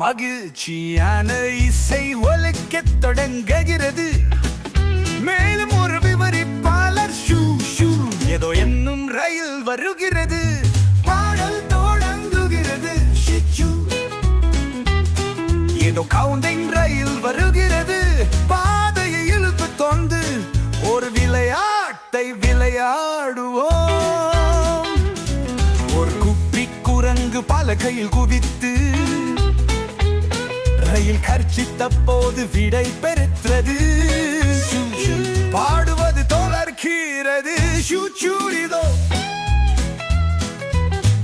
மகிழ்ச்சியான இசை ஒலிக்கத் தொடங்குகிறது. மேலும் ஒரு விவரிப்பாளர் ஷூ ஷூ ஏதோ என்னும் ரயில் வருகிறது. பாடல் தொடங்குகிறது. ஷிச்சு ஏதோ கவுண்டிங் ரயில் வருகிறது. பாதையை இழுத்து தொண்டு ஒரு விளையாட்டை விளையாடுவோம். ஒரு குப்பி குரங்கு பலகையில் குவித்து ரயில் கர்ச்சித்த போது விடை பெற்றது. பாடுவது தொடர்கிறது. ஷூச்சூரிதோ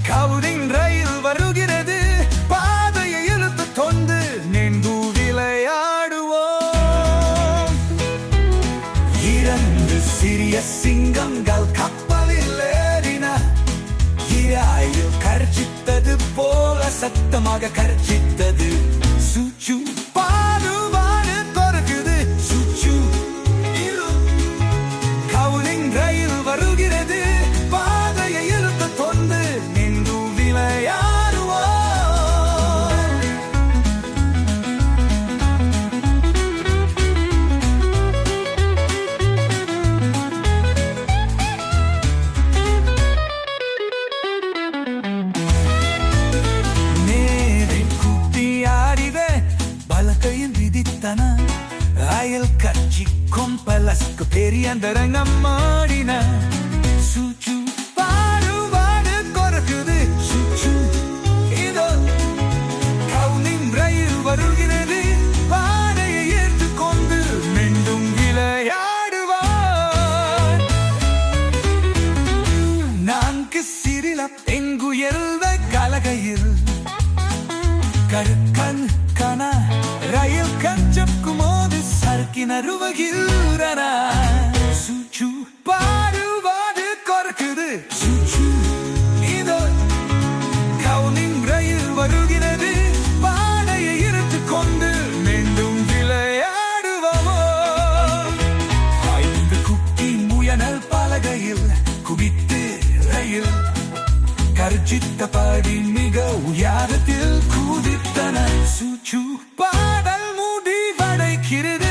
கவுண்டிங் ரயில் வருகிறது. பாதையை இழுத்து தொண்டு நின்று விளையாடுவோம். இரண்டு சிறிய சிங்கங்கள் கப்பலில் ஏறின. ரயில் கர்ச்சித்தது போல சத்தமாக கர்ச்சித்தது. சுச்சு பாடுவாடு தொடர்கிறது. சுச்சு கவுண்டிங் ரயில் வருகிறது. பாதையை இழுத்து தொண்டு நின்று விளையாடுவோம். நேரை குட்டியாடிவே பலகையில் விதித்தன. ரயில் கட்சிக்கும் பலஸ்க்கு பெரிய அந்தரங்கம் மாடின. சுச்சு பாடுவாடு கொறக்குது. சுச்சு இதோ கவுண்டிங் ரயில் வருகிறது. பாதையை ஏற்றுக்கொண்டு மீண்டும் விளையாடுவார். நான்கு சிறில பெங்குயர்ந்த கலகையில் கருக்கண் கன ரயில் கச்சப்புக்கும் போது சறுக்கினருவகின்றன. சுச்சு பாடுவாடு கொறக்குது. சுச்சு இதோ கவுண்டிங் ரயில் வருகிறது. பாதையை இழுத்துக் கொண்டு மீண்டும் விளையாடுவோம். ஐந்து குட்டி முயனல் பலகையில் குவித்து ரயில் கர்ஜித்தபடி மிக உயரத்தில் குதித்தன. சுச்சு பாடல் முடிவடைகிறது.